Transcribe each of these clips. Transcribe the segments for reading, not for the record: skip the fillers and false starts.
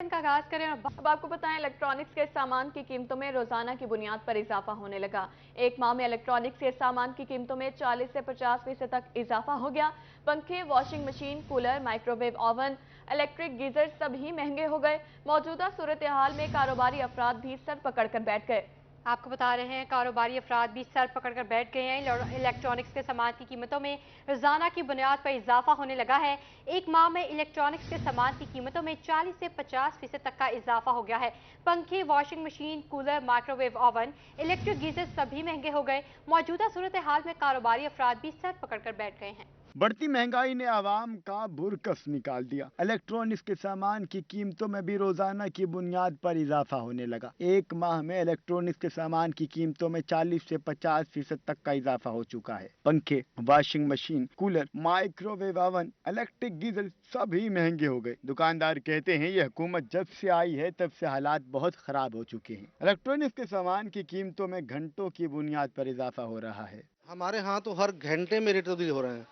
का आगाज करें और अब आपको बताएं इलेक्ट्रॉनिक्स के सामान की कीमतों में रोजाना की बुनियाद पर इजाफा होने लगा। एक माह में इलेक्ट्रॉनिक्स के सामान की कीमतों में 40 से 50% तक इजाफा हो गया। पंखे, washing machine, cooler, microwave oven, electric geyser सभी महंगे हो गए। मौजूदा सूरत हाल में कारोबारी अफराद भी सर पकड़कर बैठ गए। आपको बता रहे हैं कारोबारी अफराद भी सर पकड़कर बैठ गए हैं। इलेक्ट्रॉनिक्स के सामान की कीमतों में रोजाना की बुनियाद पर इजाफा होने लगा है। एक माह में इलेक्ट्रॉनिक्स के सामान की कीमतों में 40 से 50% तक का इजाफा हो गया है। पंखे, washing machine, cooler, microwave oven, electric geyser सभी महंगे हो गए। मौजूदा सूरत हाल में कारोबारी अफराद भी सर पकड़कर बैठ गए हैं। बढ़ती महंगाई ने आवाम का भुरकस निकाल दिया। इलेक्ट्रॉनिक्स के सामान की कीमतों में भी रोजाना की बुनियाद पर इजाफा होने लगा। एक माह में इलेक्ट्रॉनिक्स के सामान की कीमतों में 40 से 50% तक का इजाफा हो चुका है। पंखे, washing machine, cooler, microwave oven, electric geyser सभी महंगे हो गए। दुकानदार कहते हैं ये हुकूमत जब से आई है तब से हालात बहुत खराब हो चुके हैं। इलेक्ट्रॉनिक्स के सामान की कीमतों में घंटों की बुनियाद पर इजाफा हो रहा है। हमारे यहाँ तो हर घंटे में रेट तब्दील हो रहे हैं।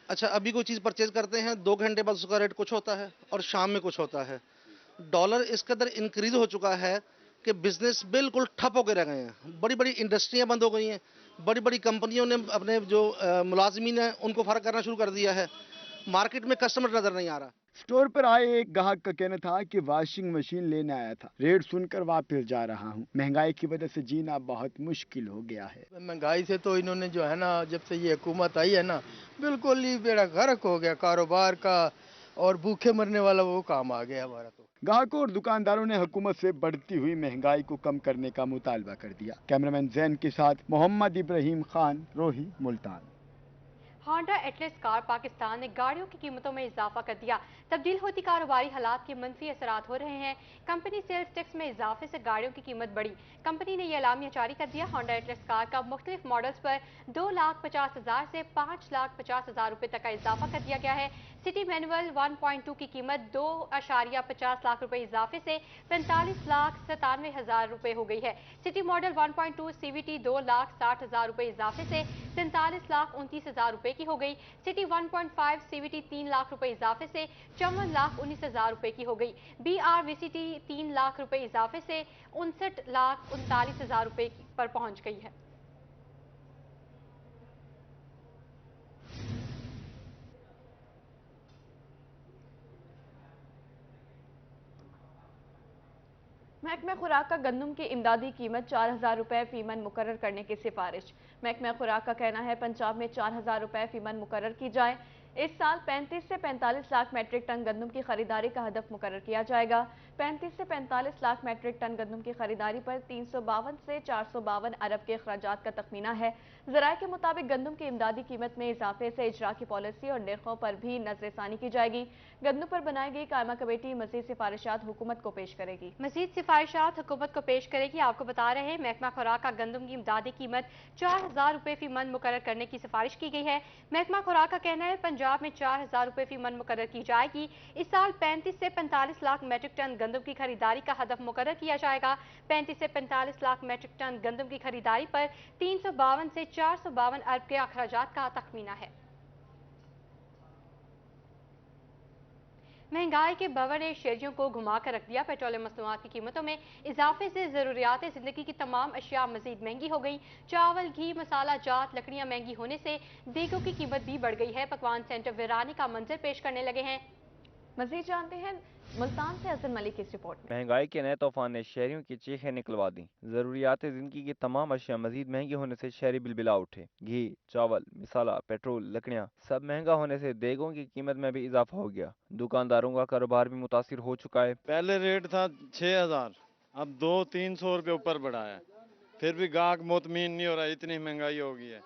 अच्छा, अभी कोई चीज़ परचेज करते हैं, 2 घंटे बाद उसका रेट कुछ होता है और शाम में कुछ होता है। डॉलर इस कदर इंक्रीज हो चुका है कि बिजनेस बिल्कुल ठप होकर रह गए हैं। बड़ी बड़ी इंडस्ट्रियां बंद हो गई हैं। बड़ी बड़ी कंपनियों ने अपने जो मुलाजमीन हैं उनको फर्क करना शुरू कर दिया है। मार्केट में कस्टमर नजर नहीं आ रहा। स्टोर पर आए एक ग्राहक का कहना था कि वॉशिंग मशीन लेने आया था, रेट सुनकर वापस जा रहा हूँ। महंगाई की वजह से जीना बहुत मुश्किल हो गया है। महंगाई से तो इन्होंने जो है ना, जब से ये हुकूमत आई है ना, बिल्कुल ही बेड़ा गर्क हो गया कारोबार का, और भूखे मरने वाला वो काम आ गया हमारा। तो ग्राहकों और दुकानदारों ने हुकूमत से बढ़ती हुई महंगाई को कम करने का मुतालबा कर दिया। कैमरामैन जैन के साथ मोहम्मद इब्राहिम खान, रोही, Multan. Honda Atlas car Pakistan ने गाड़ियों की कीमतों में इजाफा कर दिया। तब्दील होती कारोबारी हालात के मनफी असरात हो रहे हैं। कंपनी सेल्स टैक्स में इजाफे से गाड़ियों की कीमत बढ़ी। कंपनी ने यह एलामिया जारी कर दिया। होंडा एटलस कार का मुख्तलिफ मॉडल्स पर 2,50,000 से 5,50,000 रुपए तक का इजाफा कर दिया गया है। सिटी मैनुअल 1.2 की कीमत 2,50 लाख रुपए इजाफे से 45,97,000 रुपए हो गई है। सिटी मॉडल 1.2 सीवीटी 2,60,000 रुपए इजाफे से 43,29,000 रुपए की हो गई। सिटी 1.5 सीवीटी 3 लाख रुपए इजाफे से 54,19,000 रुपए की हो गई। BR VCT 3 लाख रुपए इजाफे से 59,39,000 रुपए पर पहुंच गई है। महकमा खुराक का गंदम की इमदादी कीमत 4,000 रुपए फी मन मुकर्रर करने की सिफारिश। महकमा खुराक का कहना है पंजाब में 4,000 रुपए फी मन मुकर्रर की जाए। इस साल 35 से 45 लाख मैट्रिक टन गंदम की खरीदारी का हदफ मुकर्रर किया जाएगा। 35 से 45 लाख मैट्रिक टन गंदम की खरीदारी पर 352 से 452 अरब के अखराजात का तखमीना है। जराये के मुताबिक गंदम की इमदादी कीमत में इजाफे से इजरा की पॉलिसी और निर्खों पर भी नजरसानी की जाएगी। गंदम पर बनाई गई कायमा कमेटी मजीद सिफारिशात हुकूमत को पेश करेगी। मजीद सिफारिशात हुकूमत को पेश करेगी। आपको बता रहे हैं महकमा खुराक का गंदम की इमदादी कीमत 4,000 रुपए फी मन मुकर्रर करने की सिफारिश की गई है। महकमा खुराक का कहना है पंजाब में 4,000 रुपए फी मन मुकर्रर की जाएगी। इस साल 35 से 45 लाख मैट्रिक टन गंदम की खरीदारी का हदफ मुकर्रर किया जाएगा। 35 से 45 लाख मैट्रिक टन गंदम की खरीदारी पर 352 से 452 अरब के अखराजात का तखमीना है। महंगाई के बवर ने शहरियों को घुमा कर रख दिया। पेट्रोलियम मसनूआत की कीमतों में इजाफे से जरूरियात जिंदगी की तमाम अशिया मजीद महंगी हो गई। चावल, घी, मसाला जात, लकड़ियां महंगी होने से देगों की कीमत भी बढ़ गई है। पकवान सेंटर वीरानी का मंजर पेश करने लगे हैं। मजीद जानते हैं मुल्तान से हसन मलिक की इस रिपोर्ट में। महंगाई के नए तूफान ने शहरियों की चीखें निकलवा दी। जरूरियात जिंदगी की तमाम अशिया मजीद महंगी होने से शहरी बिलबिला उठे। घी, चावल, मसाला, पेट्रोल, लकड़ियाँ सब महंगा होने से देगों की कीमत में भी इजाफा हो गया। दुकानदारों का कारोबार भी मुतासिर हो चुका है। पहले रेट था 6,000, अब 200-300 रुपये ऊपर बढ़ा है। फिर भी गाहक मुतमीन नहीं हो रहा, इतनी महंगाई हो गई है।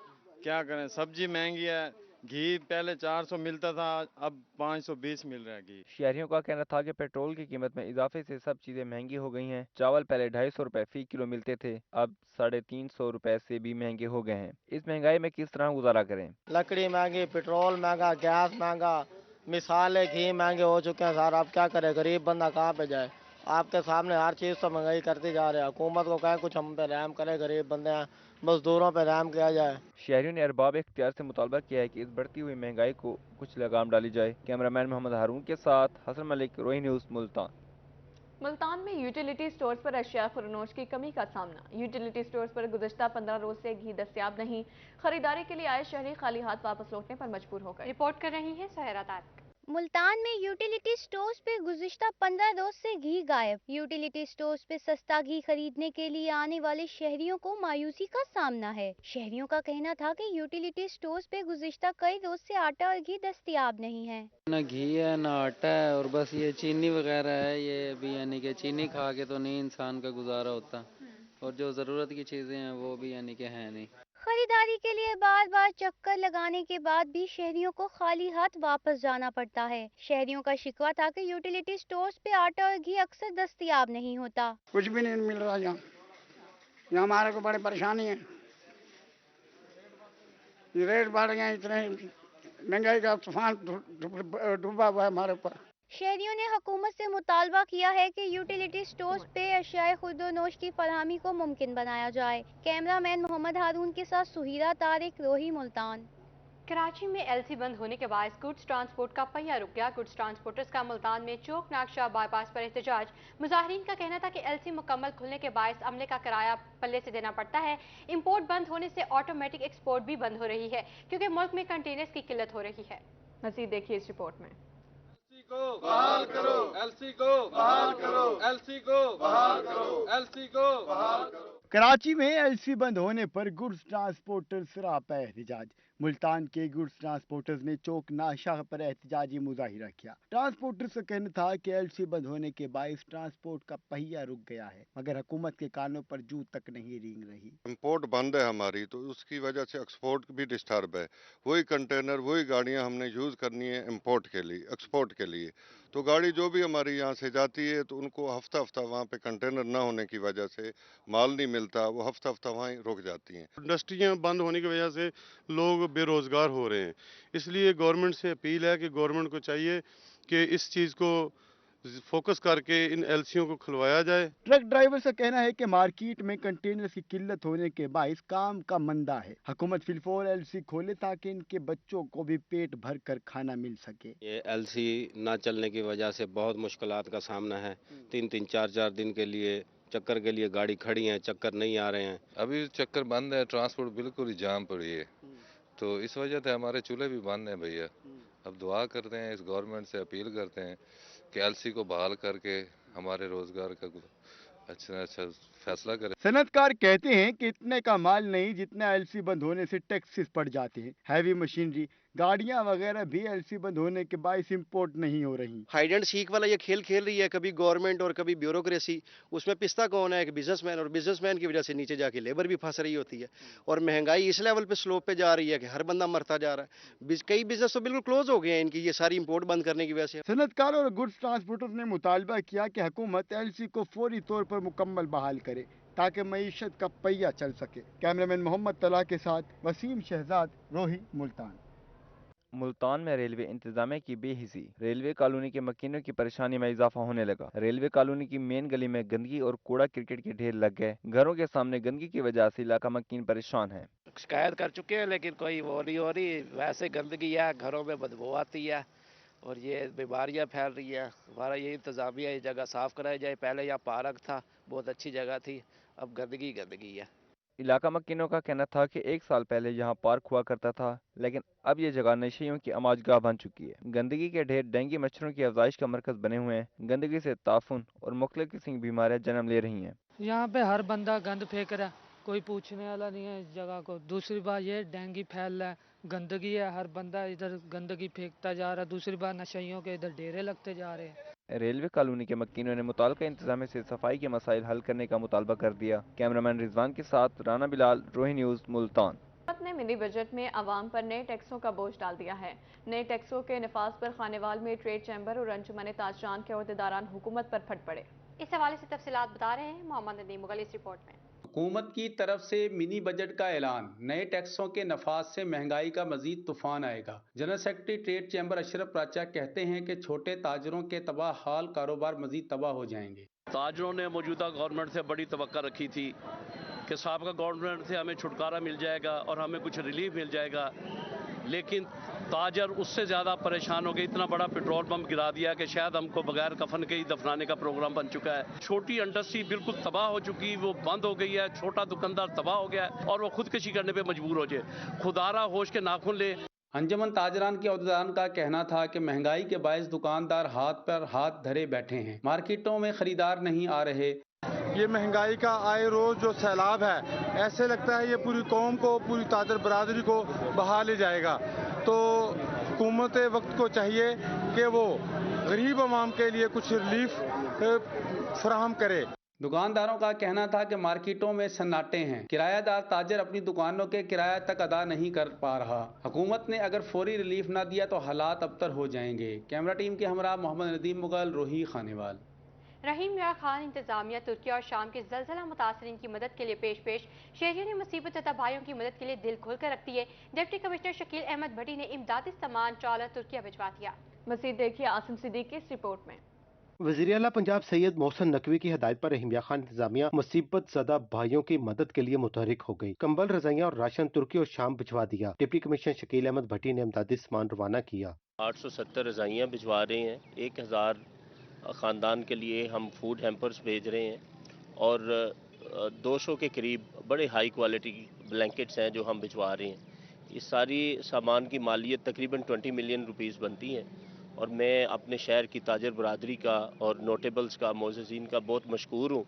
क्या करें, सब्जी महंगी है। घी पहले 400 मिलता था, अब 520 मिल रहा है घी। शहरियों का कहना था कि पेट्रोल की कीमत में इजाफे से सब चीजें महंगी हो गई हैं। चावल पहले 250 रुपए फी किलो मिलते थे, अब 350 रुपए से भी महंगे हो गए हैं। इस महंगाई में किस तरह गुजारा करें? लकड़ी महंगी, पेट्रोल महंगा, गैस महंगा, मिसाले घी महंगे हो चुके हैं सर। अब क्या करे, गरीब बंदा कहाँ पे जाए? आपके सामने हर चीज़ तो महंगाई करती जा रही है। हुकूमत को कहे कुछ हम पे रहम करे, गरीब बंदे हैं, मजदूरों पे रहम किया जाए। शहरियों ने अरबाब इख्तियार से मुतालबा किया है कि इस बढ़ती हुई महंगाई को कुछ लगाम डाली जाए। कैमरामैन मोहम्मद हारून के साथ हसन मलिक, रोही न्यूज़, मुल्तान। मुल्तान में यूटिलिटी स्टोर्स पर अशिया खुरनोश की कमी का सामना। यूटिलिटी स्टोर्स पर गुज़श्ता 15 रोज से घी दस्तयाब नहीं। खरीदारी के लिए आए शहरी खाली हाथ वापस लौटने पर मजबूर हो गए। रिपोर्ट कर रही है सहरा तारिक। मुल्तान में यूटिलिटी स्टोर्स पे गुज़िश्ता 15 रोज से घी गायब। यूटिलिटी स्टोर्स पे सस्ता घी खरीदने के लिए आने वाले शहरियों को मायूसी का सामना है। शहरियों का कहना था कि यूटिलिटी स्टोर्स पे गुज़िश्ता कई रोज से आटा और घी दस्तयाब नहीं है। ना घी है ना आटा है और बस ये चीनी वगैरह है। ये भी यानी कि चीनी खा के तो नहीं इंसान का गुजारा होता, और जो ज़रूरत की चीज़ें हैं वो भी यानी कि हैं नहीं। खरीदारी के लिए बार बार चक्कर लगाने के बाद भी शहरियों को खाली हाथ वापस जाना पड़ता है। शहरियों का शिकवा था कि यूटिलिटी स्टोर्स पे आटा और घी अक्सर दस्तयाब नहीं होता। कुछ भी नहीं मिल रहा यहाँ हमारे को बड़ी परेशानी है। रेट बढ़ गए, इतने महंगाई का तूफान डूबा हुआ है हमारे ऊपर। शहरियों ने हुकूमत से मुतालबा किया है कि यूटिलिटी स्टोर्स पे अशियाए खुर्दोनोश की फरहमी को मुमकिन बनाया जाए। कैमरामैन मोहम्मद हारून के साथ सुहीरा तारिक, रोही, मुल्तान। कराची में एलसी बंद होने के बाद गुड्स ट्रांसपोर्ट का पहिया रुक गया। गुड्स ट्रांसपोर्टर्स का मुल्तान में चौकनाक शाह बाईपास पर एहतजाज। मुजाहिरीन का कहना था कि एलसी मुकम्मल खुलने के बायस अमले का किराया पल्ले से देना पड़ता है। इंपोर्ट बंद होने से ऑटोमेटिक एक्सपोर्ट भी बंद हो रही है क्योंकि मुल्क में कंटेनर्स की किल्लत हो रही है। मज़ीद देखिए इस रिपोर्ट में। को बहाल करो, एलसी को बहाल करो, एलसी को बहाल करो, एलसी को बहाल करो। कराची में एलसी बंद होने पर गुड्स ट्रांसपोर्टर्स सरापा एहतजाज। मुल्तान के गुड्स ट्रांसपोर्टर्स ने चौक नाशाह पर एहतजाजी मुजाहिरा किया। ट्रांसपोर्टर्स का कहना था कि एलसी बंद होने के बायस ट्रांसपोर्ट का पहिया रुक गया है, मगर हुकूमत के कानों पर जू तक नहीं रेंग रही। इंपोर्ट बंद है हमारी, तो उसकी वजह से एक्सपोर्ट भी डिस्टर्ब है। वही कंटेनर वही गाड़ियां हमने यूज़ करनी है इंपोर्ट के लिए, एक्सपोर्ट के लिए। तो गाड़ी जो भी हमारी यहाँ से जाती है तो उनको हफ्ता हफ्ता वहाँ पे कंटेनर ना होने की वजह से माल नहीं मिलता, वो हफ्ता हफ्ता वहाँ रुक जाती हैं। इंडस्ट्रियाँ बंद होने की वजह से लोग बेरोजगार हो रहे हैं। इसलिए गवर्नमेंट से अपील है कि गवर्नमेंट को चाहिए कि इस चीज़ को फोकस करके इन एलसीओ को खुलवाया जाए। ट्रक ड्राइवर का कहना है कि मार्केट में कंटेनर की किल्लत होने के बायस काम का मंदा है। हुकूमत फिलफौर एलसी खोले ताकि इनके बच्चों को भी पेट भर कर खाना मिल सके। ये एलसी ना चलने की वजह से बहुत मुश्किलात का सामना है। 3-3, 4-4 दिन के लिए चक्कर के लिए गाड़ी खड़ी है, चक्कर नहीं आ रहे हैं। अभी चक्कर बंद है, ट्रांसपोर्ट बिल्कुल ही जाम पड़ी है, तो इस वजह से हमारे चूल्हे भी बंद हैं भैया। अब दुआ करते हैं, इस गवर्नमेंट से अपील करते हैं कि एलसी को बहाल करके हमारे रोजगार का अच्छा फैसला करें। सनतकार कहते हैं कि इतने का माल नहीं जितना एलसी बंद होने से टैक्सेस पड़ जाते हैं। हैवी मशीनरी, गाड़ियां वगैरह भी एलसी बंद होने के बायस इंपोर्ट नहीं हो रही। हाइड एंड सीक वाला ये खेल खेल रही है, कभी गवर्नमेंट और कभी ब्यूरोक्रेसी। उसमें पिस्ता कौन है? एक बिजनेसमैन, और बिजनेसमैन की वजह से नीचे जाके लेबर भी फंस रही होती है। और महंगाई इस लेवल पे स्लोप पे जा रही है कि हर बंदा मरता जा रहा है। कई बिजनेस तो बिल्कुल क्लोज हो गए हैं इनकी, ये सारी इंपोर्ट बंद करने की वजह से। सनतकार और गुड्स ट्रांसपोर्टर्स ने मुतालबा किया कि हुकूमत एलसी को फौरी तौर पर मुकम्मल बहाल करे ताकि मईशत का पहिया चल सके। कैमरामैन मोहम्मद तला के साथ वसीम शहजाद, रोही, मुल्तान। मुल्तान में रेलवे इंतजामिया की बेहिसी। रेलवे कॉलोनी के मकीनों की परेशानी में इजाफा होने लगा। रेलवे कॉलोनी की मेन गली में गंदगी और कूड़ा क्रिकेट के ढेर लग गए। घरों के सामने गंदगी की वजह से इलाका मकीन परेशान है। शिकायत कर चुके हैं लेकिन कोई वो नहीं हो रही। वैसे गंदगी है, घरों में बदबू आती है और ये बीमारियां फैल रही है। हमारा ये इंतजामिया ये जगह साफ कराई जाए। पहले यहाँ पार्क था, बहुत अच्छी जगह थी, अब गंदगी गंदगी है। इलाका मकीनों का कहना था कि 1 साल पहले यहाँ पार्क हुआ करता था, लेकिन अब ये जगह नशेइयों की अमाजगाह बन चुकी है। गंदगी के ढेर डेंगू मच्छरों की अफजाइश का मरकज बने हुए हैं। गंदगी से ताफुन और मुख्तलिफ किस्म की बीमारियां जन्म ले रही हैं। यहाँ पे हर बंदा गंद फेंक रहा है, कोई पूछने वाला नहीं है इस जगह को। दूसरी बात ये डेंगू फैल रहा है, गंदगी है, हर बंदा इधर गंदगी फेंकता जा रहा है। दूसरी बात नशेइयों के इधर डेरे लगते जा रहे हैं। रेलवे कॉलोनी के मकीनों ने मुताल्लिका इंतजाम से सफाई के मसाइल हल करने का मुतालबा कर दिया। कैमरामैन रिजवान के साथ राना बिलाल, रोही न्यूज़, मुल्तान। हुकूमत ने मिनी बजट में आवाम पर नए टैक्सों का बोझ डाल दिया है। नए टैक्सों के नफाज पर खानेवाल में ट्रेड चैम्बर और अंजुमन ताजरान के अहदेदारान हुकूमत पर फट पड़े। इस हवाले से तफसीलात बता रहे हैं मोहम्मद नदीम मुगल इस रिपोर्ट में। हुकूमत की तरफ से मिनी बजट का ऐलान। नए टैक्सों के नफाज से महंगाई का मजीद तूफान आएगा। General secretary trade chamber Ashraf Racha कहते हैं कि छोटे ताजरों के तबाह हाल कारोबार मजीद तबाह हो जाएंगे। ताजरों ने मौजूदा गवर्नमेंट से बड़ी तवक्का रखी थी कि साहब का गवर्नमेंट से हमें छुटकारा मिल जाएगा और हमें कुछ रिलीफ मिल जाएगा, लेकिन ताजर उससे ज़्यादा परेशान हो गए। इतना बड़ा पेट्रोल पंप गिरा दिया कि शायद हमको बगैर कफन के ही दफनाने का प्रोग्राम बन चुका है। छोटी इंडस्ट्री बिल्कुल तबाह हो चुकी, वो बंद हो गई है। छोटा दुकानदार तबाह हो गया है और वो खुदकशी करने पे मजबूर हो जाए। खुदारा होश के नाखून ले। अंजमन ताजरान के अहदेदारान का कहना था कि महंगाई के बायस दुकानदार हाथ पर हाथ धरे बैठे हैं, मार्केटों में खरीदार नहीं आ रहे। ये महंगाई का आए रोज जो सैलाब है, ऐसे लगता है ये पूरी कौम को, पूरी ताजर बरादरी को बहा ले जाएगा। तो हुकूमत वक्त को चाहिए कि वो गरीब आवाम के लिए कुछ रिलीफ फराहम करे। दुकानदारों का कहना था कि मार्केटों में सन्नाटे हैं, किरायादार ताजर अपनी दुकानों के किराया तक अदा नहीं कर पा रहा। हुकूमत ने अगर फौरी रिलीफ ना दिया तो हालात अबतर हो जाएंगे। कैमरा टीम के हमरा मोहम्मद नदीम मुगल, रोही खानेवाल। रहीम यार खान इंतजामिया तुर्की और शाम के ज़लज़ला मुतासरीन की मदद के लिए पेश। शहरियों ने मुसीबत ज़दा भाइयों की मदद के लिए दिल खोल कर रखती है। डिप्टी कमिश्नर शकील अहमद भट्टी ने इमदादी सामान चाला तुर्किया भिजवा दिया। मज़ीद देखिए आसिम सिद्दीकी की इस रिपोर्ट में। वज़ीर आला पंजाब सैयद मोहसिन नकवी की हिदायत पर रहीम यार खान इंतजामिया मुसीबत ज़दा भाइयों की मदद के लिए मुतहरिक हो गई। कंबल, रजाइयाँ और राशन तुर्की और शाम भिजवा दिया। डिप्टी कमिश्नर शकील अहमद भट्टी ने इमदादी सामान रवाना किया। 870 रजाइयाँ भिजवा रहे हैं, 1000 ख़ानदान के लिए हम फूड हैम्पर्स भेज रहे हैं और 200 के करीब बड़े हाई क्वालिटी ब्लैंकेट्स हैं जो हम भिजवा रहे हैं। इस सारी सामान की मालियत तकरीबन 20 मिलियन रुपीस बनती है और मैं अपने शहर की ताजर बरादरी का और नोटेबल्स का, मोअज़्ज़िज़ीन का बहुत मशकूर हूँ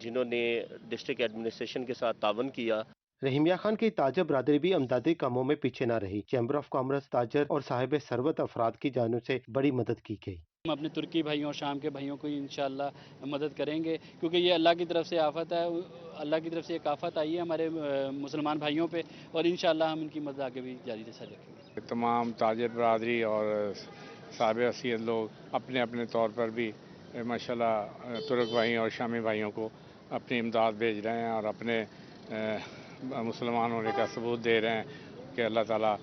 जिन्होंने डिस्ट्रिक्ट एडमिनिस्ट्रेशन के साथ तावन किया। रहीम यार खान की ताजर बरादरी भी अमदादी कामों में पीछे न रही। चैम्बर ऑफ कॉमर्स, ताजर और साहिब सरवत अफराद की जानिब से बड़ी मदद की गई। हम अपने तुर्की भाइयों और शाम के भाइयों को इंशाअल्लाह मदद करेंगे, क्योंकि ये अल्लाह की तरफ से आफत है। अल्लाह की तरफ से एक आफत आई है हमारे मुसलमान भाइयों पे और इंशाअल्लाह हम इनकी मदद आगे भी जारी रखेंगे। तमाम ताजर बरादरी और साहिब हैसियत लोग अपने अपने तौर पर भी माशाल्लाह तुर्क भाइयों और शामी भाइयों को अपनी इमदाद भेज रहे हैं और अपने मुसलमान होने का सबूत दे रहे हैं कि अल्लाह ताला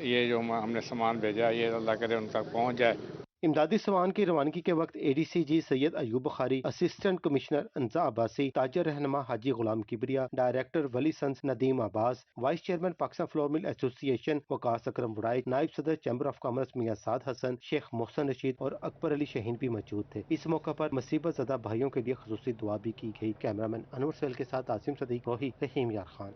ये जो हमने सामान भेजा ये अल्लाह करे उन तक पहुँच जाए। इमदादी सामान की रवानगी के वक्त ADCG Syed Ayub Bukhari, assistant commissioner Anja Abbasi, ताजर रहनुमा Haji Ghulam Kibria, director Wali sons Nadeem Abbas, vice chairman Pakistan flour mill association Waqas Akram Burai, नायब सदर chamber of commerce Mian Saad Hasan, Sheikh Mohsin Rashid और अकबर अली शहीन भी मौजूद थे। इस मौका पर मुसीबत ज़दा भाइयों के लिए खसूसी दुआ भी की गई। कैमरामैन अनवर सैल के साथ आसिम सदीक, रोही, रहीम यार खान।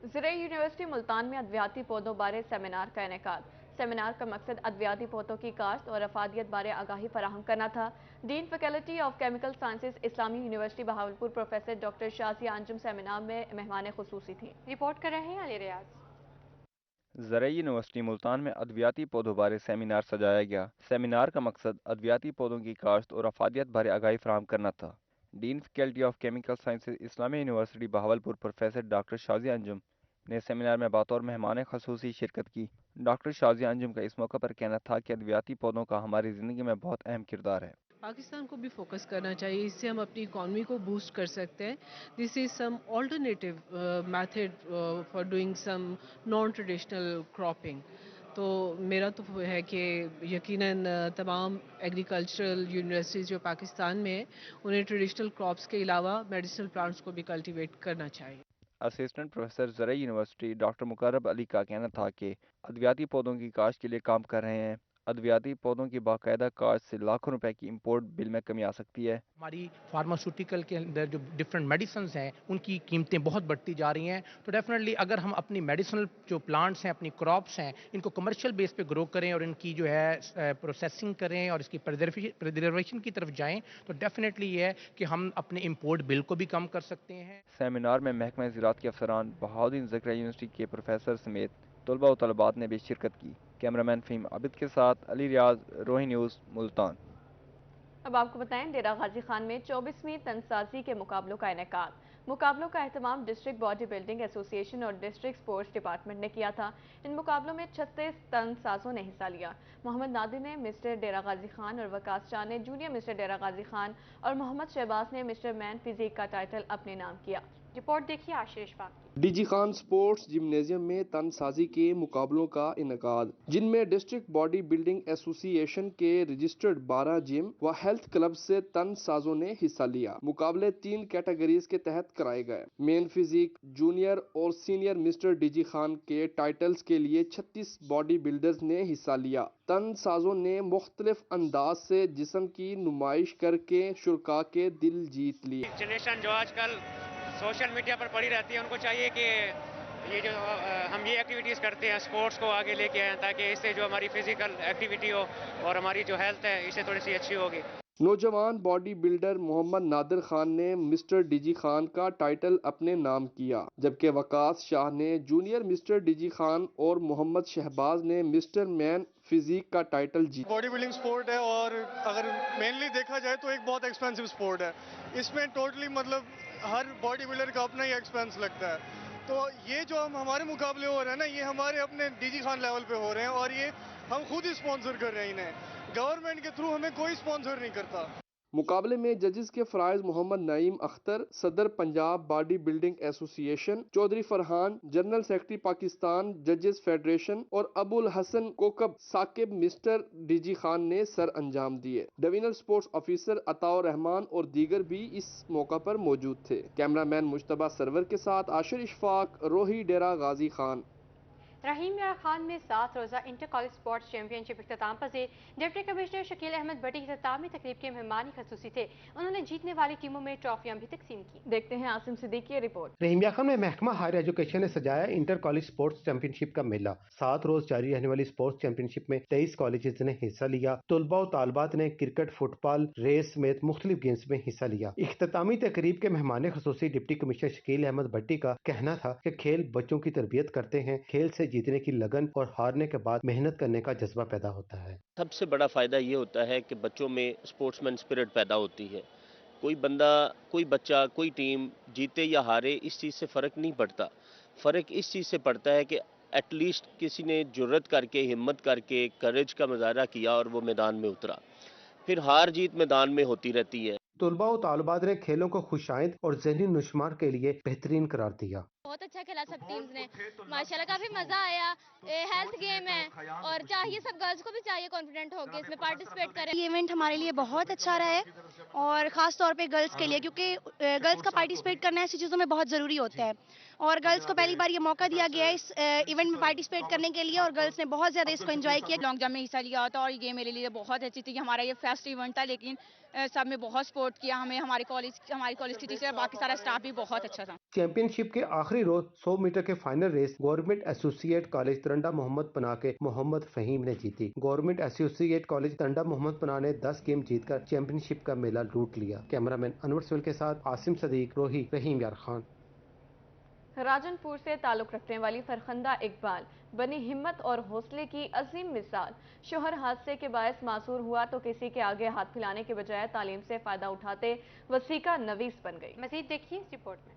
ज़िरे यूनिवर्सिटी मुल्तान में अद्वियाती पौधों बारे सेमिनार का इनेकाद। सेमिनार का मकसद अद्वियाती पौधों की काश्त और अफादियत बारे आगाही फराहम करना था। Dean faculty of chemical sciences Islami university Bahawalpur professor doctor Shazia Anjum seminar में मेहमान खुसूसी थी। रिपोर्ट कर रहे हैं अली रियाज। ज़राई यूनिवर्सिटी मुल्तान में अद्वियाती पौधों बारे सेमिनार सजाया गया। सेमिनार का मकसद अद्वियाती पौधों की काश्त और अफादियत बारे आगाही फराहम करना था। Dean faculty of chemical sciences Islami university Bahawalpur professor doctor Shazia Anjum ने सेमिनार में बतौर मेहमान खसूसी शिरकत की। डॉक्टर शाजिया अंजुम का इस मौके पर कहना था कि अद्वियाती पौधों का हमारी ज़िंदगी में बहुत अहम किरदार है। पाकिस्तान को भी फोकस करना चाहिए, इससे हम अपनी इकॉनमी को बूस्ट कर सकते हैं। This is some alternative method for doing some non traditional cropping. तो मेरा तो है कि यकीनन तमाम एग्रीकल्चरल यूनिवर्सिटीज़ जो पाकिस्तान में हैं उन्हें ट्रेडिशनल क्रॉप्स के अलावा मेडिसिनल प्लांट्स को भी कल्टीवेट करना चाहिए। Assistant professor ज़राई university doctor Muqarrab Ali का कहना था कि अद्वियाती पौधों की काश्त के लिए काम कर रहे हैं। अद्वियाती पौधों की बाकायदा काश्त से लाखों रुपए की इंपोर्ट बिल में कमी आ सकती है। हमारी फार्मास्यूटिकल के अंदर जो डिफरेंट मेडिसिन हैं उनकी कीमतें बहुत बढ़ती जा रही हैं। तो डेफिनेटली अगर हम अपनी मेडिसिनल जो प्लांट्स हैं, अपनी क्रॉप्स हैं, इनको कमर्शियल बेस पे ग्रो करें और इनकी जो है प्रोसेसिंग करें और इसकी प्रिजर्वेशन की तरफ जाएं तो डेफिनेटली ये है कि हम अपने इंपोर्ट बिल को भी कम कर सकते हैं। सेमिनार में महकमा ज़राअत के अफसरान, बहाउद्दीन ज़करिया यूनिवर्सिटी के प्रोफेसर समेत तलबा व तलबात ने भी शिरकत की। कैमरामैन फ़हीम आबिद के साथ अली रियाज, रोही न्यूज़, मुल्तान। अब आपको बताएं डेरा गाजी खान में 24वीं तनसाजी के मुकाबलों का इनेकाद। मुकाबलों का एहतमाम डिस्ट्रिक्ट बॉडी बिल्डिंग एसोसिएशन और डिस्ट्रिक्ट स्पोर्ट्स डिपार्टमेंट ने किया था। इन मुकाबलों में 36 तनसाजों ने हिस्सा लिया। मोहम्मद नादिर ने मिस्टर डेरा गाजी खान और वकास शाह ने जूनियर मिस्टर डेरा गाजी खान और मोहम्मद शहबाज ने मिस्टर मैन फिजिक का टाइटल अपने नाम किया। रिपोर्ट देखिए आशीष बाग की। डीजी खान स्पोर्ट्स जिम्नेजियम में तन साजी के मुकाबलों का इनकाद, जिनमें डिस्ट्रिक्ट बॉडी बिल्डिंग एसोसिएशन के रजिस्टर्ड 12 जिम व हेल्थ क्लब से तन साजों ने हिस्सा लिया। मुकाबले 3 कैटेगरीज के तहत कराए गए। मेन फिजिक, जूनियर और सीनियर मिस्टर डीजी खान के टाइटल्स के लिए 36 बॉडी बिल्डर्स ने हिस्सा लिया। तन साजों ने मुख्तलिफ अंदाज से जिस्म की नुमाइश करके शुरका के दिल जीत लिए। जनरेशन जो आजकल सोशल मीडिया पर पड़ी रहती है, उनको चाहिए कि ये जो हम ये एक्टिविटीज़ करते हैं स्पोर्ट्स को आगे लेके आएं, ताकि इससे जो हमारी फिजिकल एक्टिविटी हो और हमारी जो हेल्थ है इससे थोड़ी सी अच्छी होगी। नौजवान बॉडी बिल्डर मोहम्मद नादिर खान ने मिस्टर डीजी खान का टाइटल अपने नाम किया, जबकि वकास शाह ने जूनियर मिस्टर डीजी खान और मोहम्मद शहबाज ने मिस्टर मैन फिजिक का टाइटल जीता। बॉडी बिल्डिंग स्पोर्ट है और अगर मेनली देखा जाए तो एक बहुत एक्सपेंसिव स्पोर्ट है। इसमें टोटली मतलब हर बॉडी बिल्डर का अपना ही एक्सपेंस लगता है। तो ये जो हमारे मुकाबले हो रहे हैं ना, ये हमारे अपने डीजी खान लेवल पे हो रहे हैं और ये हम खुद ही स्पॉन्सर कर रहे हैं इन्हें। गवर्नमेंट के थ्रू हमें कोई स्पॉन्सर नहीं करता। मुकाबले में जजेस के फराइज मोहम्मद नईम अख्तर, सदर Punjab body building association, Chaudhry Farhan, general secretary Pakistan जजेस फेडरेशन और अबुल हसन कोकब साकिब मिस्टर डीजी खान ने सर अंजाम दिए। Divisional sports officer Ataur Rehman और दीगर भी इस मौका पर मौजूद थे। कैमरामैन मुश्तबा सरवर के साथ आशिर इशफाक, रोही डेरा गाजी खान। रहीम यार खान में 7 रोज़ा इंटर कॉलेज स्पोर्ट्स चैंपियनशिप इख्तिताम पजीर डिप्टी कमिश्नर शकील अहमद भट्टी की इख्तितामी तकरीब के मेहमानी खसूसी थे। उन्होंने जीतने वाली टीमों में ट्रॉफियां भी तकसीम की। देखते हैं आसिम सिद्दीकी की रिपोर्ट। रहीम यार खान में महकमा हायर एजुकेशन ने सजाया इंटर कॉलेज स्पोर्ट्स चैंपियनशिप का मेला। 7 रोज जारी रहने वाली स्पोर्ट्स चैंपियनशिप में 23 कॉलेजेस ने हिस्सा लिया। तलबा और तालबात ने क्रिकेट, फुटबॉल, रेस समेत मुख्तलिफ गेम्स में हिस्सा लिया। इख्तितामी तकरीब के मेहमान खसूसी डिप्टी कमिश्नर शकील अहमद भट्टी का कहना था कि खेल बच्चों की तरबियत करते हैं। खेल से जीतने की लगन और हारने के बाद मेहनत करने का जज्बा पैदा होता है। सबसे बड़ा फ़ायदा ये होता है कि बच्चों में स्पोर्ट्समैन स्पिरिट पैदा होती है। कोई बंदा, कोई बच्चा, कोई टीम जीते या हारे, इस चीज़ से फ़र्क नहीं पड़ता। फ़र्क इस चीज़ से पड़ता है कि एटलीस्ट किसी ने जुर्रत करके, हिम्मत करके, करेज का मुजाहरा किया और वो मैदान में उतरा। फिर हार जीत मैदान में होती रहती है। तलबा और तालिबात ने खेलों को खुशाइंद और ज़हनी नुशमार के लिए बेहतरीन करार दिया। बहुत अच्छा खेला सब टीम्स ने, माशाल्लाह काफी मजा आया। हेल्थ गेम है और चाहिए सब गर्ल्स को भी चाहिए कॉन्फिडेंट होकर इसमें पार्टिसिपेट करें। ये इवेंट हमारे लिए बहुत अच्छा रहा है और खास तौर पे गर्ल्स के लिए, क्योंकि गर्ल्स का पार्टिसिपेट करना ऐसी चीज़ों में बहुत ज़रूरी होता है और गर्ल्स को पहली बार ये मौका दिया गया है इस इवेंट में पार्टिसिपेट करने के लिए और गर्ल्स ने बहुत ज़्यादा इसको एंजॉय किया। लॉन्ग जंप में हिस्सा लिया था और ये मेरे लिए बहुत अच्छी थी। हमारा ये फर्स्ट इवेंट था, लेकिन सब में बहुत सपोर्ट किया हमें। हमारी कॉलेज की टीचर, बाकी सारा स्टाफ भी बहुत अच्छा था। चैंपियनशिप के आखिरी रोज 100 मीटर के final race government associate college Taranda Muhammad Panah के मोहम्मद फहीम ने जीती। Government associate college Taranda Muhammad Panah ने 10 गेम जीतकर चैंपियनशिप का मेला लूट लिया। कैमरामैन अनवर सिविल के साथ आसिम सदीक, रोही, रहीम यार खान। राजनपुर से ताल्लुक रखने वाली फरखंदा इकबाल बनी हिम्मत और हौसले की अजीम मिसाल। शोहर हादसे के बायस मासूर हुआ तो किसी के आगे हाथ फैलाने के बजाय तालीम से फायदा उठाते वसीका नवीस बन गई। मजीद देखिए इस रिपोर्ट में।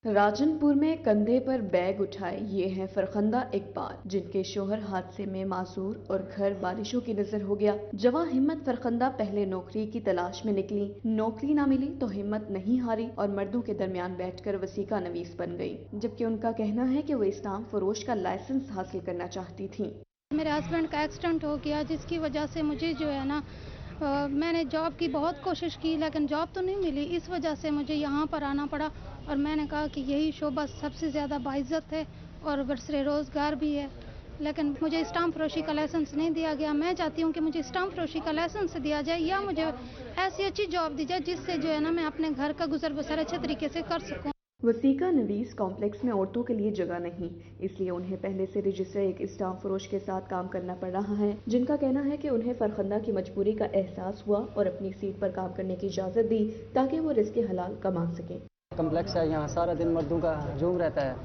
राजनपुर में कंधे पर बैग उठाए ये हैं फरखंदा इकबाल, जिनके शोहर हादसे में मासूर और घर बारिशों की नजर हो गया। जवां हिम्मत फरखंदा पहले नौकरी की तलाश में निकली, नौकरी ना मिली तो हिम्मत नहीं हारी और मर्दों के दरमियान बैठकर वसीका नवीस बन गई। जबकि उनका कहना है कि वो इस्लाम फरोश का लाइसेंस हासिल करना चाहती थी। मेरे हस्बैंड का एक्सीडेंट हो गया, जिसकी वजह से मुझे जो है ना मैंने जॉब की बहुत कोशिश की, लेकिन जॉब तो नहीं मिली। इस वजह से मुझे यहाँ पर आना पड़ा और मैंने कहा कि यही शोबा सबसे ज़्यादा बाइज्जत है और बरसरे रोज़गार भी है, लेकिन मुझे स्टाम्प फरोशी का लाइसेंस नहीं दिया गया। मैं चाहती हूँ कि मुझे स्टाम्प फरोशी का लाइसेंस दिया जाए या मुझे ऐसी अच्छी जॉब दी जाए जिससे जो है ना मैं अपने घर का गुजर बसर अच्छे तरीके से कर सकूँ। वसीका नवीस कॉम्प्लेक्स में औरतों के लिए जगह नहीं, इसलिए उन्हें पहले से रजिस्टर एक स्टाम्प फरोश के साथ काम करना पड़ रहा है, जिनका कहना है कि उन्हें फरखंदा की मजबूरी का एहसास हुआ और अपनी सीट पर काम करने की इजाज़त दी ताकि वो रिज़्क़ हलाल कमा सकें। कॉम्प्लेक्स है, यहाँ सारा दिन मर्दों का हजूम रहता है,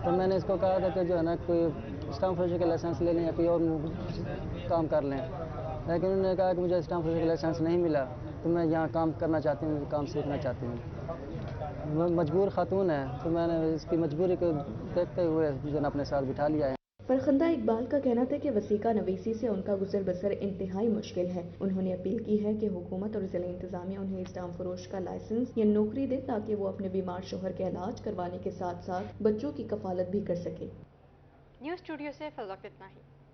तो मैंने इसको कहा था कि जो है ना कोई स्टाम्प फरोशी का लाइसेंस ले लें या कोई और काम कर लें, लेकिन उन्होंने कहा कि मुझे स्टाम्प फरोशी का लाइसेंस नहीं मिला तो मैं यहाँ काम करना चाहती हूँ, काम सीखना चाहती हूँ। मजबूर खातून है तो मैंने इसकी मजबूरी को देखते हुए जो अपने साथ बिठा लिया है। फरखंदा इकबाल का कहना था कि वसीका नवीसी से उनका गुजर बसर इंतहाई मुश्किल है। उन्होंने अपील की है कि हुकूमत और जिला इंतजामिया उन्हें स्टाम्प फरोश का लाइसेंस या नौकरी दे ताकि वो अपने बीमार शोहर के इलाज करवाने के साथ साथ बच्चों की कफालत भी कर सके। न्यूज़ स्टूडियो से फिल वक्त इतना ही।